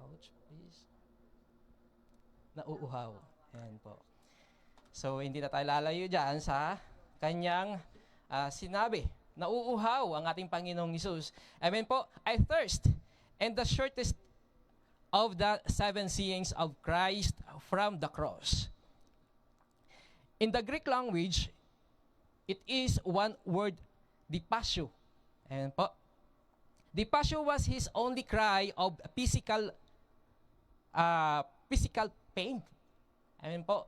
Ouch, please. Nauuhaw. Ayan po. So, hindi na tayo lalayo dyan sa kanyang sinabi. Nauuhaw ang ating Panginoong Hesus. Amen po, I thirst. And the shortest of the 7 sayings of Christ from the cross. In the Greek language, it is one word, dipasio. Amen po. Dipasio was his only cry of physical pain. Amen po.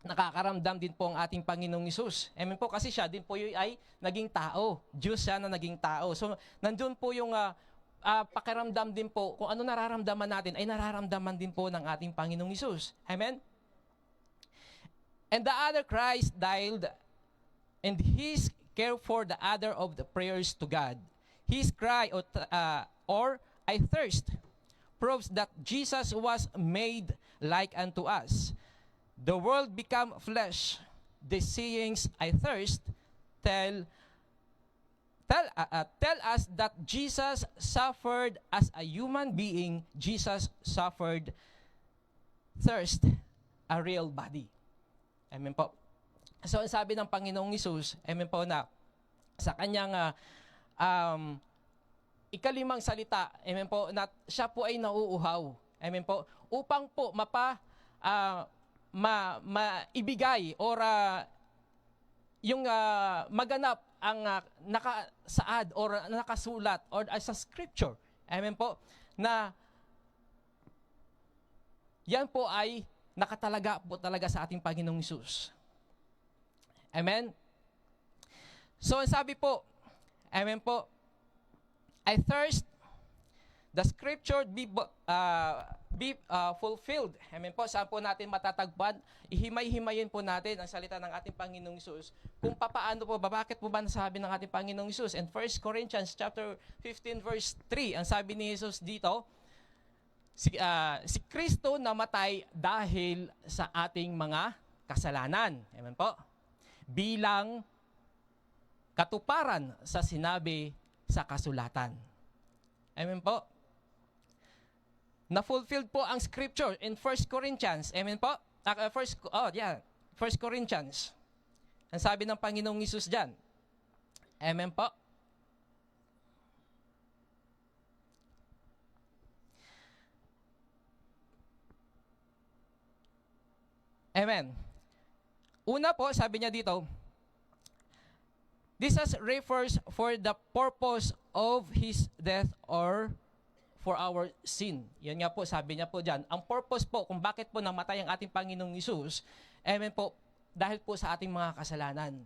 Nakakaramdam din po ang ating Panginoong Hesus. Amen po, kasi siya din po ay naging tao. Diyos siya na naging tao. So, nandun po yung pakiramdam din po, kung ano nararamdaman natin, ay nararamdaman din po ng ating Panginoong Hesus. Amen? And the other Christ died, and his care for the other of the prayers to God. His cry, or I thirst, proves that Jesus was made like unto us. The world become flesh. The sayings, I thirst, tell us that Jesus suffered as a human being. Jesus suffered thirst, a real body. Amen po. So, ang sabi ng Panginoong Hesus, amen po, na sa kanyang ikalimang salita, amen po, na siya po ay nauuhaw. Amen po. Upang po maibigay or yung maganap ang nakasaad or nakasulat or sa scripture. Amen po. Na yan po ay nakatalaga po talaga sa ating Panginoong Hesus. Amen. So, ang sabi po, amen po, I thirst, the scripture be fulfilled. Amen po. Saan po natin matatagpuan? Ihimay-himayin po natin ang salita ng ating Panginoong Hesus. Kung papaano po, bakit po ba nasabi ng ating Panginoong Hesus? And 1 Corinthians chapter 15 verse 3, ang sabi ni Hesus dito, si Kristo namatay dahil sa ating mga kasalanan. Amen po. Bilang katuparan sa sinabi sa kasulatan. Amen po. Na-fulfilled po ang scripture in 1 Corinthians. Amen po? 1 Corinthians. Ang sabi ng Panginoong Hesus dyan. Amen po? Amen. Una po, sabi niya dito, this refers for the purpose of his death or for our sin. Yan nga po, sabi niya po dyan. Ang purpose po kung bakit po namatay ang ating Panginoong Hesus, amen po, dahil po sa ating mga kasalanan.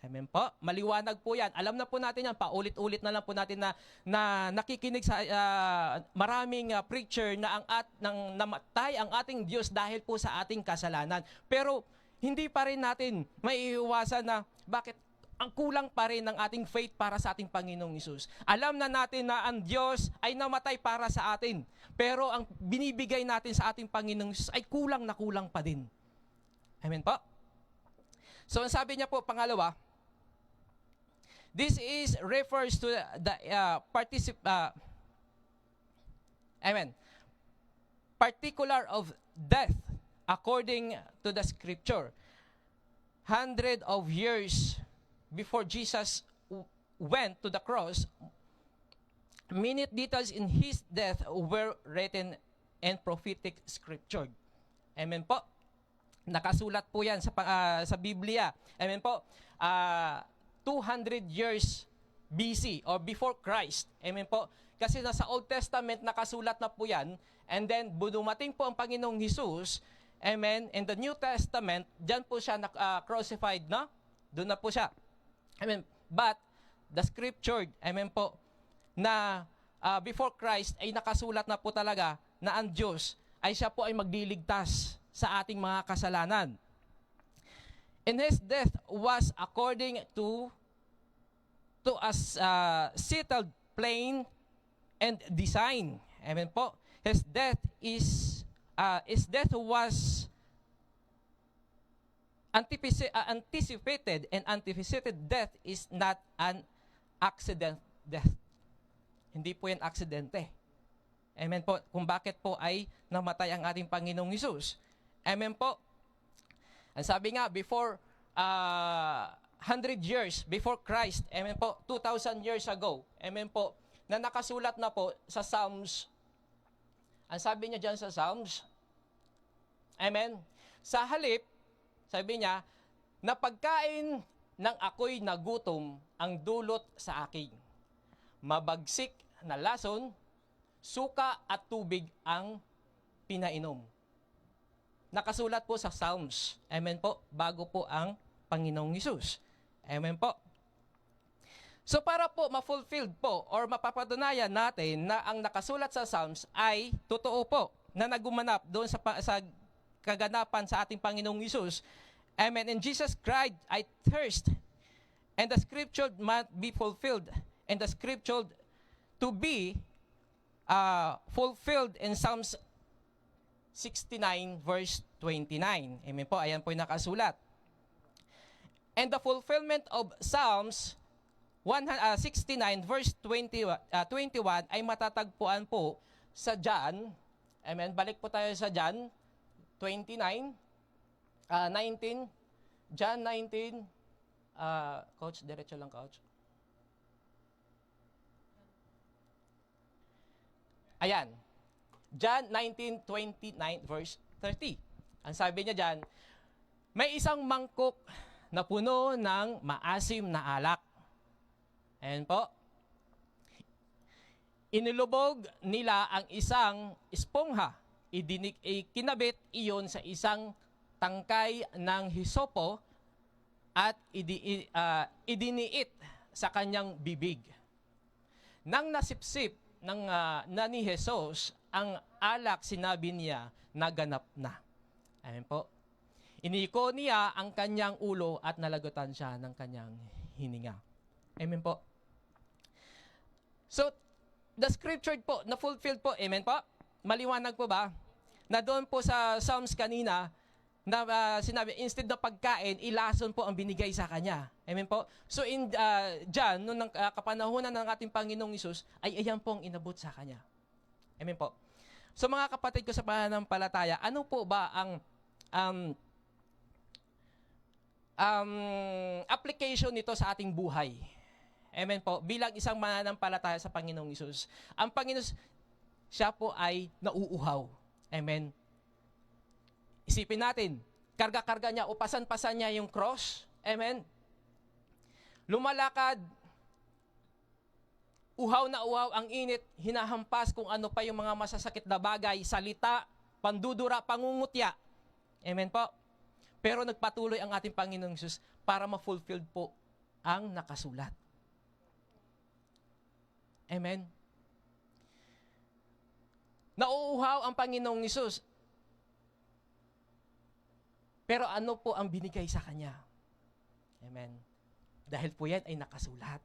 Amen po. Maliwanag po yan. Alam na po natin yan. Paulit-ulit na lang po natin na nakikinig sa maraming preacher na namatay ang ating Diyos dahil po sa ating kasalanan. Pero hindi pa rin natin maiiwasan na bakit ang kulang pa rin ng ating faith para sa ating Panginoong Hesus. Alam na natin na ang Diyos ay namatay para sa atin. Pero ang binibigay natin sa ating Panginoong Hesus ay kulang na kulang pa din. Amen po? So, ang sabi niya po, pangalawa, this refers to the particular of death according to the scripture. 100 of years before Jesus went to the cross, minute details in his death were written in prophetic scripture. Amen po. Nakasulat po yan sa Biblia. Amen po. 200 years BC or before Christ. Amen po. Kasi nasa Old Testament nakasulat na po yan. And then dumating po ang Panginoong Hesus. Amen. In the New Testament, dyan po siya crucified, no? Doon na po siya. Amen. But the scripture, amen po, na before Christ ay nakasulat na po talaga na ang Diyos ay siya po ay magliligtas sa ating mga kasalanan. And his death was according to a settled plan and design. Amen po. His death was anticipated, and anticipated death is not an accident death. Hindi po yan aksidente. Amen po. Kung bakit po ay namatay ang ating Panginoong Hesus. Amen po. Ang sabi nga, before 100 years before Christ, amen po, 2,000 years ago, amen po, na nakasulat na po sa Psalms. Ang sabi niya dyan sa Psalms, amen, sa halip, sabi niya, na pagkain ng ako'y nagutom ang dulot sa akin. Mabagsik na lason, suka at tubig ang pinainom. Nakasulat po sa Psalms. Amen po. Bago po ang Panginoong Hesus. Amen po. So para po ma-fulfilled po or mapapatunayan natin na ang nakasulat sa Psalms ay totoo po na nagumanap doon sa kaganapan sa ating Panginoong Hesus. Amen. And Jesus cried, I thirst. And the scripture must be fulfilled. And the scripture to be fulfilled in Psalms 69 verse 29. Amen po. Ayan po yung nakasulat. And the fulfillment of Psalms 69 verse 21 ay matatagpuan po sa John. Amen. Balik po tayo sa John 19. John 19. Coach, diretso lang, Coach. Ayan. John 19:29 verse 30. Ang sabi niya dyan, may isang mangkok na puno ng maasim na alak. Ayan po. Inilubog nila ang isang espongha. Kinabit iyon sa isang tangkay ng hisopo at idiniit sa kanyang bibig. Nang nasipsip na ni Jesus ang alak, sinabi niya, naganap na. Amen po. Iniko niya ang kanyang ulo at nalagutan siya ng kanyang hininga. Amen po. So, the scripture po, na-fulfilled po. Amen po. Maliwanag po ba? Na doon po sa Psalms kanina, na sinabi, instead na pagkain, ilason po ang binigay sa kanya. Amen po? So in John, noong kapanahunan ng ating Panginoong Hesus, ay ayan po ang inabot sa kanya. Amen po? So mga kapatid ko sa pananampalataya, ano po ba ang application nito sa ating buhay? Amen po? Bilang isang mananampalataya sa Panginoong Hesus, ang Panginoon, siya po ay nauuhaw. Amen? Isipin natin, karga-karga niya, upasan-pasan niya yung cross. Amen? Lumalakad, uhaw na uhaw, ang init, hinahampas kung ano pa yung mga masasakit na bagay, salita, pandudura, pangungutya. Amen po? Pero nagpatuloy ang ating Panginoong Hesus para ma-fulfilled po ang nakasulat. Amen? Nauuhaw ang Panginoong Hesus. Pero ano po ang binigay sa kanya? Amen. Dahil po yan ay nakasulat.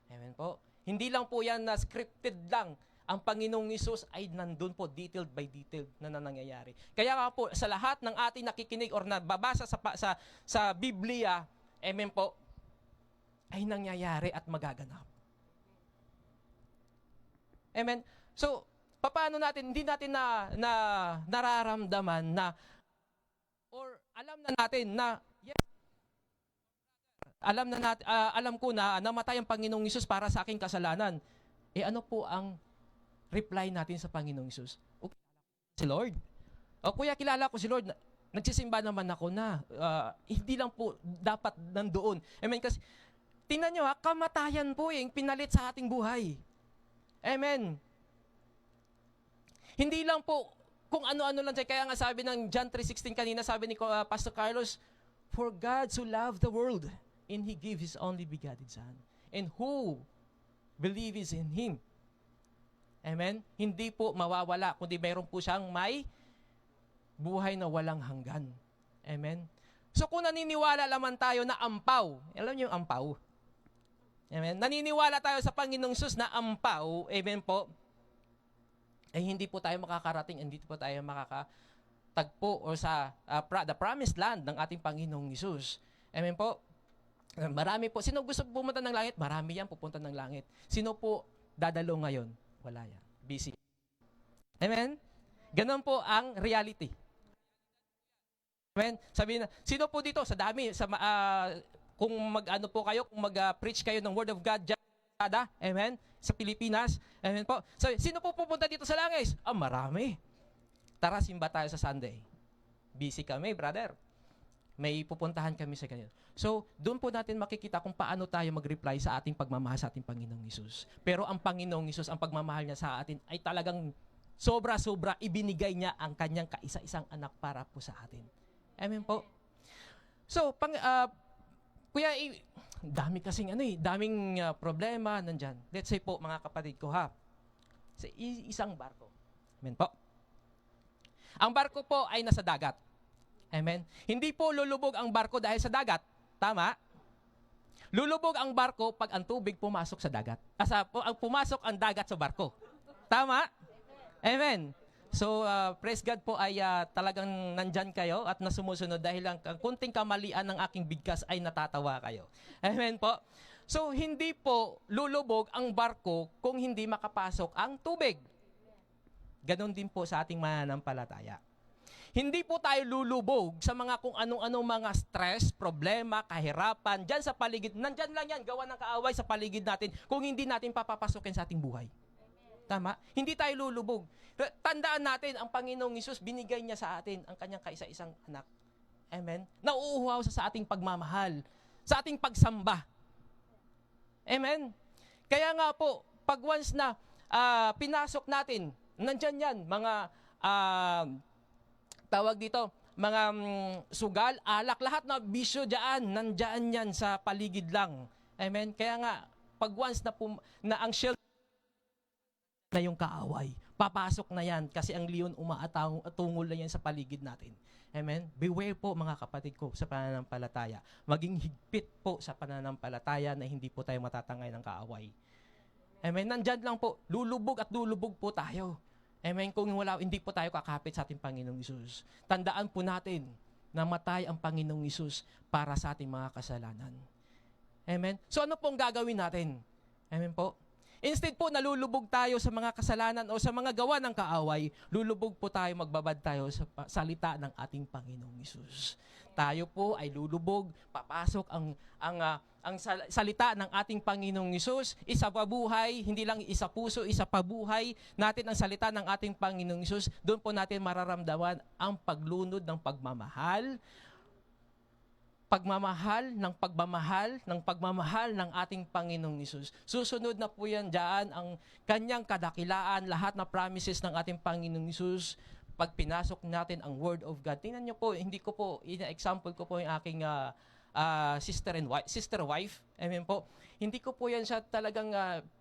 Amen po. Hindi lang po yan na scripted lang. Ang Panginoong Hesus ay nandun po, detailed by detailed na nangyayari. Kaya nga po, sa lahat ng ating nakikinig or nababasa sa Biblia, amen po, ay nangyayari at magaganap. Amen. So, paano natin, hindi natin na nararamdaman na or alam na natin na yes, alam ko na namatay ang Panginoong Hesus para sa aking kasalanan. Eh ano po ang reply natin sa Panginoong Hesus? Okay, si Lord. O kuya, kilala ko si Lord. Nagsisimba naman ako na. Hindi lang po dapat nandoon. Amen. Kasi tingnan nyo kamatayan po yung pinalit sa ating buhay. Amen. Hindi lang po kung ano-ano lang siya. Kaya nga sabi ng John 3:16 kanina, sabi ni Pastor Carlos, for God so loved the world, and He gave His only begotten Son. And who believes in Him? Amen? Hindi po mawawala, kundi mayroon po siyang may buhay na walang hanggan. Amen? So kung naniniwala lamang tayo na ampaw, alam niyo yung ampaw? Amen? Naniniwala tayo sa Panginoong Hesus na ampaw, amen po, ay hindi po tayo makakarating, hindi po tayo makakatagpo or sa the promised land ng ating Panginoong Hesus. Amen po? Marami po. Sino gusto pumunta ng langit? Marami yan pupunta ng langit. Sino po dadalo ngayon? Wala yan. Busy. Amen? Ganon po ang reality. Amen? Sabihin na, sino po dito sa dami, kung mag-ano po kayo, kung mag-preach kayo ng Word of God dyan, amen? Sa Pilipinas, amen po. So, sino po pupunta dito sa Langis? Marami. Tara, simba tayo sa Sunday. Busy kami, brother. May pupuntahan kami sa ganyan. So, doon po natin makikita kung paano tayo mag-reply sa ating pagmamahal sa ating Panginoong Hesus. Pero ang Panginoong Hesus, ang pagmamahal niya sa atin ay talagang sobra-sobra ibinigay niya ang kanyang kaisa-isang anak para po sa atin. Amen po. So, kuya, dami kasing daming problema nandyan. Let's say po, mga kapatid ko ha, sa isang barko. Amen po. Ang barko po ay nasa dagat. Amen. Hindi po lulubog ang barko dahil sa dagat. Tama? Lulubog ang barko pag ang tubig pumasok sa dagat. Pumasok ang dagat sa barko. Tama? Amen. So, praise God po ay talagang nandyan kayo at nasumusunod dahil ang kunting kamalian ng aking bigkas ay natatawa kayo. Amen po. So, hindi po lulubog ang barko kung hindi makapasok ang tubig. Ganon din po sa ating mananampalataya. Hindi po tayo lulubog sa mga kung anong-anong mga stress, problema, kahirapan, dyan sa paligid. Nandyan lang yan, gawa ng kaaway sa paligid natin kung hindi natin papapasukin sa ating buhay. Tama? Hindi tayo lulubog. Tandaan natin, ang Panginoong Hesus, binigay niya sa atin ang kanyang kaisa-isang anak. Amen? Nauuhaw sa ating pagmamahal, sa ating pagsamba. Amen? Kaya nga po, pag once na pinasok natin, nandyan yan, mga tawag dito, mga sugal, alak, lahat na bisyo dyan, nandyan yan sa paligid lang. Amen? Kaya nga, pag once na ang shield na yung kaaway, papasok na yan kasi ang leon umaatungol na yan sa paligid natin. Amen? Beware po mga kapatid ko sa pananampalataya. Maging higpit po sa pananampalataya na hindi po tayo matatangay ng kaaway. Amen? Nandyan lang po, lulubog at lulubog po tayo. Amen? Kung hindi po tayo kakapit sa ating Panginoong Hesus. Tandaan po natin, namatay ang Panginoong Hesus para sa ating mga kasalanan. Amen? So ano pong gagawin natin? Amen po? Instead po nalulubog tayo sa mga kasalanan o sa mga gawa ng kaaway, lulubog po tayo, magbabad tayo sa salita ng ating Panginoong Hesus. Tayo po ay lulubog, papasok ang salita ng ating Panginoong Hesus, isa pa buhay, hindi lang isa puso, isa pa buhay natin ang salita ng ating Panginoong Hesus. Doon po natin mararamdaman ang paglunod ng pagmamahal ng ating Panginoong Hesus. Susunod na po yan dyan ang kanyang kadakilaan, lahat na promises ng ating Panginoong Hesus. Pag pinasok natin ang Word of God, tingnan nyo po, hindi ko po, ina-example ko po yung aking sister wife. Amen po. Hindi ko po yan siya talagang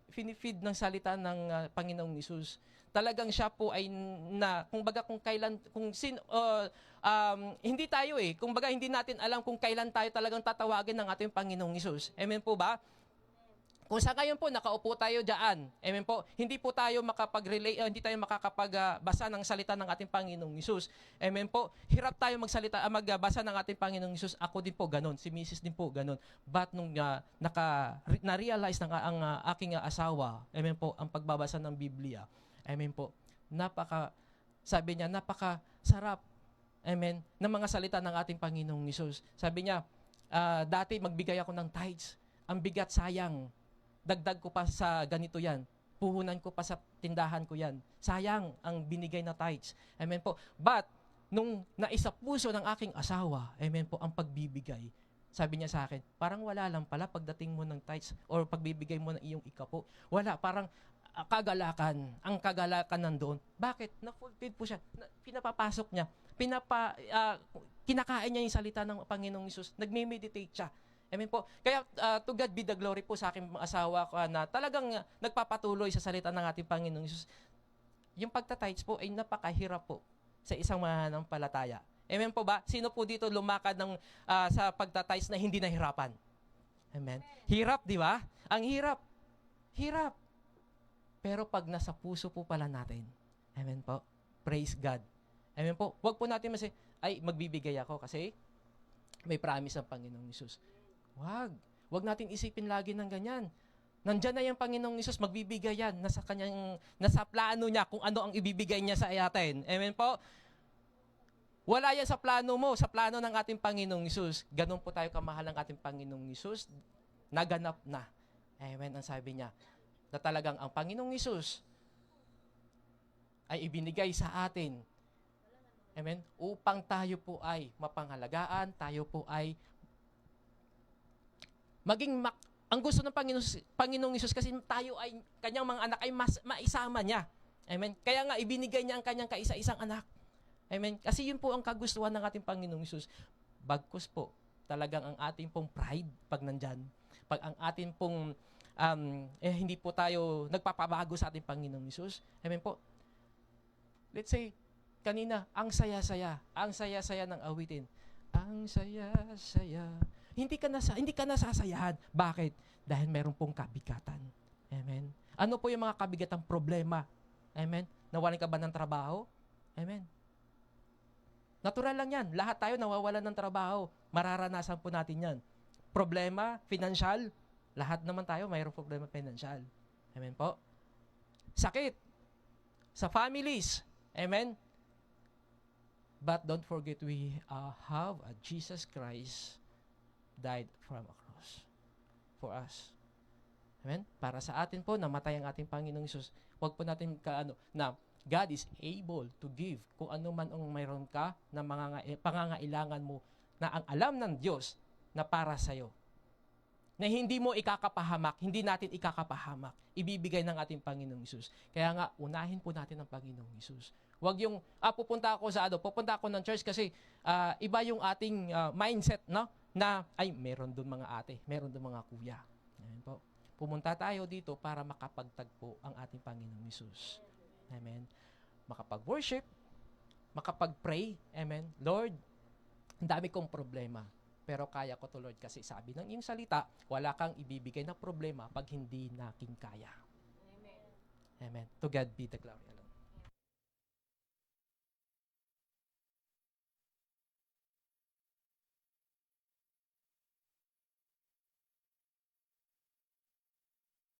finifeed ng salita ng Panginoong Hesus. Talagang siya po ay hindi tayo hindi natin alam kung kailan tayo talagang tatawagin ng ating Panginoong Hesus. Amen po ba? Kung sa ngayon po, nakaupo tayo dyan, amen po, hindi po tayo hindi tayo makakapagbasa ng salita ng ating Panginoong Hesus. Amen po, hirap tayo magbasa ng ating Panginoong Hesus. Ako din po ganun, si Mrs. din po ganun. But nung na-realize ang aking asawa, amen po, ang pagbabasa ng Biblia, amen po, sabi niya, napaka-sarap, amen, ng mga salita ng ating Panginoong Hesus. Sabi niya, dati magbigay ako ng tithes, ang bigat, sayang, dagdag ko pa sa ganito yan, puhunan ko pa sa tindahan ko yan, sayang ang binigay na tithes. Amen po. But, nung naisapuso ng aking asawa, amen po, ang pagbibigay, sabi niya sa akin, parang wala lang pala pagdating mo ng tithes or pagbibigay mo ng iyong ikapo. Wala, parang ang kagalakan nandoon. Bakit? Na-fulfilled po siya. Pinapapasok niya. Kinakain niya yung salita ng Panginoong Hesus. Nagme-meditate siya. Amen po. Kaya to God be the glory po sa aking asawa ko na talagang nagpapatuloy sa salita ng ating Panginoong Hesus. Yung pagtatites po ay napakahirap po sa isang mananampalataya. Amen po ba? Sino po dito lumakad sa pagtatites na hindi nahirapan? Amen. Hirap, di ba? Ang hirap. Hirap. Pero pag nasa puso po pala natin, amen po, praise God. Amen po. Huwag po natin magbibigay ako kasi may promise ang Panginoong Hesus. Huwag natin isipin lagi ng ganyan. Nandyan na yung Panginoong Isus, magbibigay yan. Nasa plano niya kung ano ang ibibigay niya sa atin. Amen po? Wala yan sa plano mo, sa plano ng ating Panginoong Isus. Ganun po tayo kamahal ng ating Panginoong Isus. Naganap na. Amen, ang sabi niya. Na talagang ang Panginoong Isus ay ibinigay sa atin. Amen? Upang tayo po ay mapangalagaan, tayo po ay ang gusto ng Panginoong Isus kasi tayo ay, kanyang mga anak ay maisama niya. Amen? Kaya nga, ibinigay niya ang kanyang kaisa-isang anak. Amen? Kasi yun po ang kagustuhan ng ating Panginoong Isus. Bagkus po, talagang ang ating pong pride pag nandyan. Pag ang ating pong, hindi po tayo nagpapabago sa ating Panginoong Isus. Amen po? Let's say, kanina, ang saya-saya ng awitin. Ang saya-saya. Hindi ka nasasayahan. Bakit? Dahil meron pong kabigatan. Amen. Ano po yung mga kabigatang problema? Amen. Nawalan ka ba ng trabaho? Amen. Natural lang yan. Lahat tayo nawawalan ng trabaho. Mararanasan po natin yan. Problema, financial. Lahat naman tayo mayroong problema financial. Amen po. Sakit. Sa families. Amen. But don't forget, we have a Jesus Christ died from a cross for us. Amen? Para sa atin po, namatay ang ating Panginoong Isus. Huwag po natin na God is able to give kung ano man ang mayroon ka na pangangailangan mo na ang alam ng Diyos na para sa'yo. Na hindi mo ikakapahamak, hindi natin ikakapahamak. Ibibigay ng ating Panginoong Isus. Kaya nga, unahin po natin ang Panginoong Isus. Huwag yung, pupunta ako ng church kasi iba yung ating mindset, no? Na, meron doon mga ate, meron doon mga kuya. Amen po. Pumunta tayo dito para makapagtagpo ang ating Panginoong Isus. Amen. Makapag-worship, makapag-pray. Amen. Lord, ang dami kong problema. Pero kaya ko to, Lord, kasi sabi ng iyong salita, wala kang ibibigay na problema pag hindi natin kaya. Amen. Amen. To God be the glory.